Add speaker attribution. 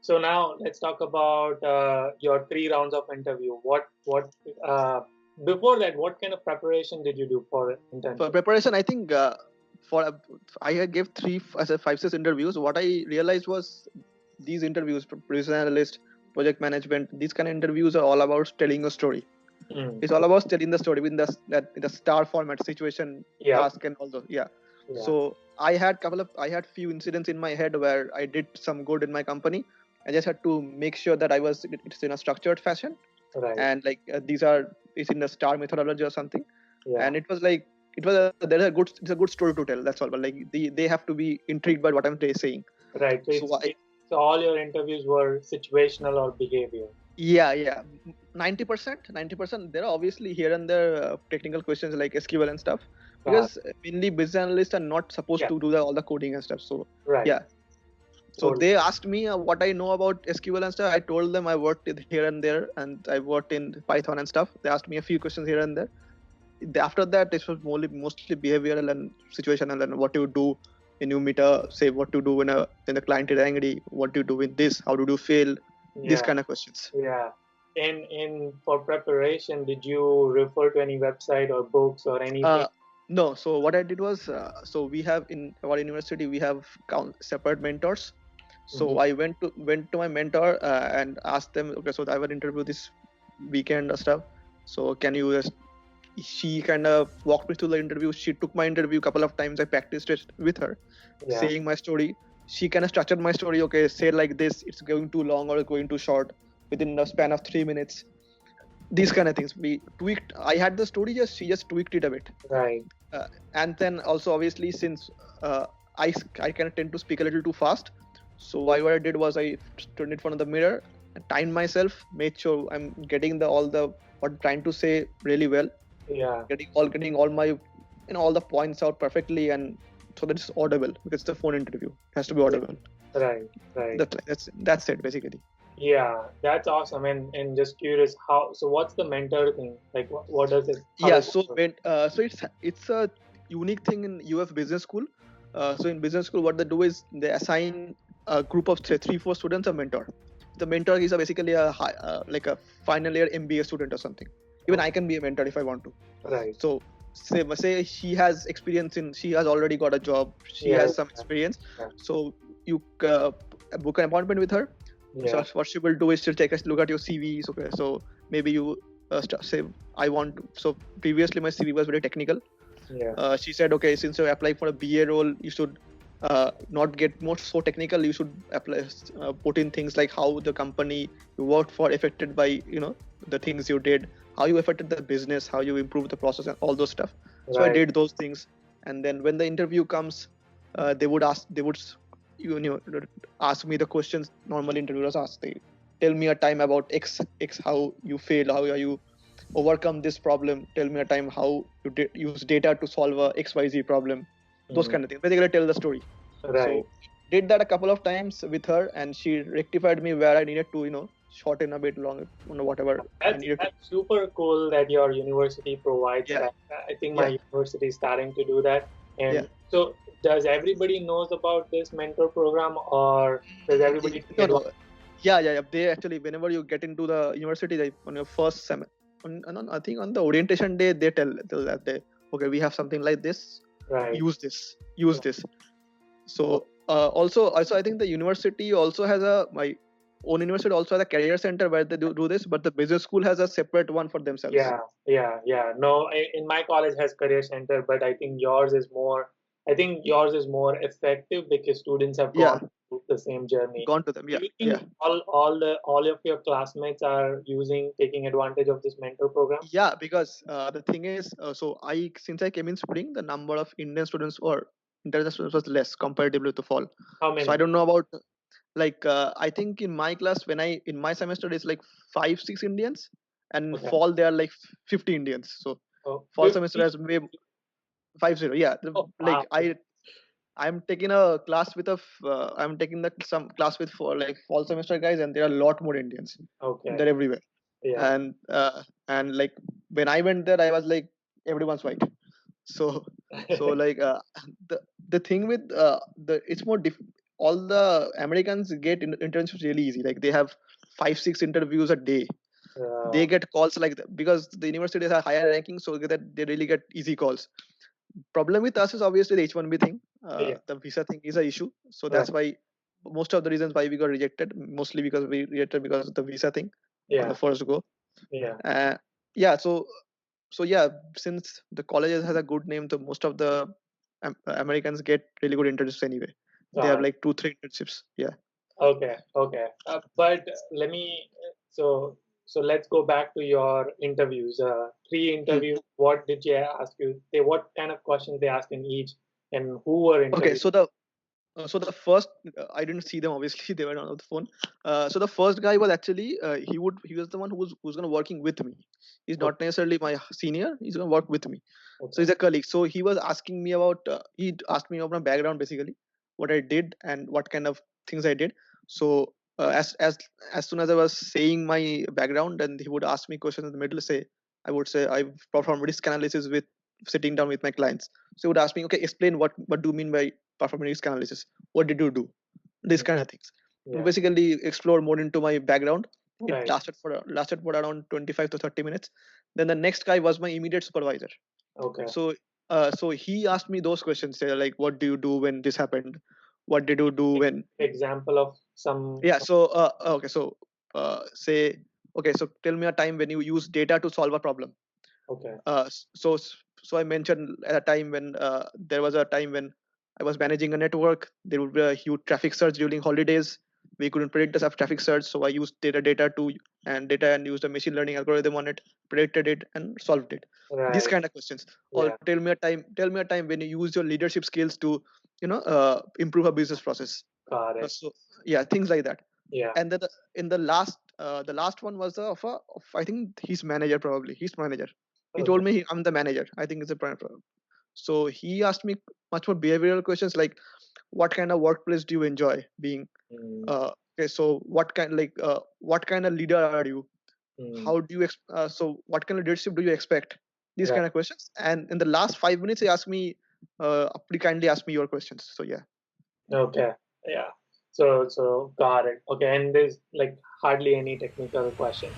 Speaker 1: So now let's talk about your 3 rounds of interview. Before that, what kind of preparation did you do for
Speaker 2: For
Speaker 1: internship?
Speaker 2: preparation, I think for I had gave three as a 5 6 interviews. What I realized was these interviews, business analyst, project management, these kind of interviews are all about telling a story.
Speaker 1: Mm.
Speaker 2: It's all about telling the story in the star format, situation,
Speaker 1: Yeah,
Speaker 2: task, and all those. Yeah.
Speaker 1: yeah,
Speaker 2: So I had few incidents in my head where I did some good in my company. I just had to make sure that it's in a structured fashion,
Speaker 1: right.
Speaker 2: and like these are it's in the star methodology or something.
Speaker 1: Yeah,
Speaker 2: And it was like it's a good story to tell. That's all. But like they have to be intrigued by what I'm saying.
Speaker 1: right. So
Speaker 2: So
Speaker 1: so all your interviews were situational or behavior.
Speaker 2: yeah, 90%. There are obviously here and there technical questions like SQL and stuff,
Speaker 1: Got
Speaker 2: because mainly business analysts are not supposed
Speaker 1: Yeah,
Speaker 2: to do all the coding and stuff. So
Speaker 1: right.
Speaker 2: yeah, so
Speaker 1: Totally.
Speaker 2: they asked me what I know about SQL and stuff. I told them I worked here and there, and I worked in Python and stuff. They asked me a few questions here and there. After that, this was mostly behavioral and situational, and what you do when you meet say what to do when the client is angry, what do you do with this, how do you fail, these
Speaker 1: Yeah,
Speaker 2: kind of questions.
Speaker 1: yeah. And for preparation, did you refer to any website or books or anything?
Speaker 2: uh no, so what I did was so we have in our university we have separate mentors. So
Speaker 1: Hmm.
Speaker 2: I went to my mentor and asked them, okay, so I will interview this weekend or stuff, so can you just she kind of walked me through the interview. She took my interview a couple of times. I practiced it with her,
Speaker 1: Yeah,
Speaker 2: saying my story. She kind of structured my story. Okay, say like this. It's going too long or going too short within the span of 3 minutes. These kind of things. We tweaked. I had the story. Just she just tweaked it a bit.
Speaker 1: right.
Speaker 2: And then also obviously since uh, I kind of tend to speak a little too fast. So what I did was I stood in front of the mirror, timed myself, made sure I'm getting the all the what I'm trying to say really well,
Speaker 1: Yeah,
Speaker 2: getting all my all the points out perfectly, and so that it's audible because it's a phone interview. It has to be
Speaker 1: yeah,
Speaker 2: audible.
Speaker 1: right, right.
Speaker 2: That's it basically.
Speaker 1: Yeah, that's awesome. And just curious, so what's the mentor thing? Like, what does it, how
Speaker 2: Yeah.
Speaker 1: does it
Speaker 2: So
Speaker 1: work?
Speaker 2: it's a unique thing in UF business school. So in business school, what they do is they assign a group of three four students a mentor. The mentor is basically like a final year MBA student or something. Even I
Speaker 1: Okay,
Speaker 2: can be a mentor if I want to.
Speaker 1: right.
Speaker 2: So say she has experience in she has already got a job, she
Speaker 1: Yeah,
Speaker 2: has some experience.
Speaker 1: yeah,
Speaker 2: So you book an appointment with her. So
Speaker 1: yeah,
Speaker 2: what she will do is she'll take a look at your CVs. Okay, so maybe you say I want to, so previously my CV was very technical.
Speaker 1: yeah,
Speaker 2: She said, okay, since you apply for a BA role, you should not get more so technical. You should apply, put in things like how the company you worked for affected by the things you did, how you affected the business, how you improved the process, and all those stuff. So I
Speaker 1: right.
Speaker 2: did those things, and then when the interview comes, they would you know ask me the questions normal interviewers ask. They tell me a time about X how you failed, how you overcome this problem, tell me a time how you use data to solve a XYZ problem, those
Speaker 1: Mm,
Speaker 2: kind of things, basically tell the story.
Speaker 1: right.
Speaker 2: So did that a couple of times with her, and she rectified me where I needed to shorten a bit long, whatever I needed to.
Speaker 1: That's super cool that your university provides
Speaker 2: Yeah,
Speaker 1: that. I think my
Speaker 2: yeah,
Speaker 1: university is starting to do that.
Speaker 2: yeah.
Speaker 1: And so, does everybody knows about this mentor program, or does everybody take
Speaker 2: No,
Speaker 1: advantage?
Speaker 2: no. Yeah. They actually, whenever you get into the university, they, on your first sem, I think on the orientation day, they tell that they, okay, we have something like this,
Speaker 1: Right.
Speaker 2: use this. So also I think the university also has my own university also has a career center where they do this, but the business school has a separate one for themselves.
Speaker 1: Yeah. No, in my college has career center, but I think yours is more. I think yours is more effective because students have
Speaker 2: Yeah,
Speaker 1: gone through the same journey.
Speaker 2: gone to them.
Speaker 1: Do
Speaker 2: Yeah,
Speaker 1: you
Speaker 2: yeah,
Speaker 1: think all of your classmates are taking advantage of this mentor program?
Speaker 2: yeah. Because the thing is, so I since I came in spring, the number of Indian students or international students was less comparatively to fall.
Speaker 1: How
Speaker 2: So I
Speaker 1: many?
Speaker 2: don't know about like I think in my class when I in my semester it's like 5 6 Indians, and
Speaker 1: Okay.
Speaker 2: fall there are like 50 Indians. So
Speaker 1: Oh,
Speaker 2: fall semester
Speaker 1: 50.
Speaker 2: has maybe 50. Yeah,
Speaker 1: Oh, wow.
Speaker 2: like I'm taking a class with I'm taking some class with for like fall semester guys, and there are a lot more Indians.
Speaker 1: Okay.
Speaker 2: They're everywhere,
Speaker 1: Yeah.
Speaker 2: and like when I went there, I was like everyone's white. So so like the thing with the it's more all the Americans get internships really easy. Like they have 5-6 interviews a day. They get calls like that because the universities are higher ranking, so that they really get easy calls. Problem with us is obviously the H1B thing.
Speaker 1: Yeah.
Speaker 2: The visa thing is an issue, so
Speaker 1: Right.
Speaker 2: that's why most of the reasons why we got rejected, mostly because we rejected because of the visa thing on
Speaker 1: Yeah.
Speaker 2: the first go.
Speaker 1: Yeah.
Speaker 2: Yeah, so yeah, since the colleges has a good name, so most of the Americans get really good internships anyway. They have like 2-3 internships. Yeah.
Speaker 1: Okay. Okay. But let me. So so let's go back to your interviews. 3 interviews. What did you ask you? What kind of questions they asked in each, and who were
Speaker 2: Okay,
Speaker 1: interviewed?
Speaker 2: so the first, I didn't see them obviously. They were on the phone. So the first guy was actually he was the one who's gonna working with me. He's not necessarily my senior. He's gonna work with me. So he's a colleague. So he was asking me about he asked me about my background, basically what I did and what kind of things I did. So as soon as I was saying my background, then he would ask me questions in the middle. I would say I've performed risk analysis with sitting down with my clients. So he would ask me, okay, explain what do you mean by performing risk analysis? What did you do? These kind of things. To
Speaker 1: Yeah.
Speaker 2: basically explore more into my background. It
Speaker 1: Right.
Speaker 2: lasted for around 25 to 30 minutes. Then the next guy was my immediate supervisor.
Speaker 1: Okay.
Speaker 2: So he asked me those questions, like what do you do when this happened? What did you do when?
Speaker 1: Example of some.
Speaker 2: Yeah. Okay. So say okay. So tell me a time when you use data to solve a problem.
Speaker 1: Okay.
Speaker 2: So I mentioned at a time when there was a time when I was managing a network. There would be a huge traffic surge during holidays. We couldn't predict the traffic surge, so I used data and used a machine learning algorithm on it, predicted it, and solved it. These
Speaker 1: Right.
Speaker 2: kind of questions. Or
Speaker 1: Yeah.
Speaker 2: tell me a time when you use your leadership skills to improve a business process.
Speaker 1: Got it.
Speaker 2: So yeah, things like that.
Speaker 1: Yeah.
Speaker 2: And then in the last one was of I think his manager, probably his manager. He
Speaker 1: Okay.
Speaker 2: told me I'm the manager. I think it's a prime problem. So he asked me much more behavioral questions like, what kind of workplace do you enjoy being?
Speaker 1: Mm,
Speaker 2: Okay, so what kind of leader are you?
Speaker 1: mm,
Speaker 2: How do you so what kind of leadership do you expect? These
Speaker 1: right.
Speaker 2: kind of questions. And in the last 5 minutes, he asked me, pretty kindly asked me your questions. So yeah.
Speaker 1: Okay. Yeah. So got it. Okay. And there's like hardly any technical questions.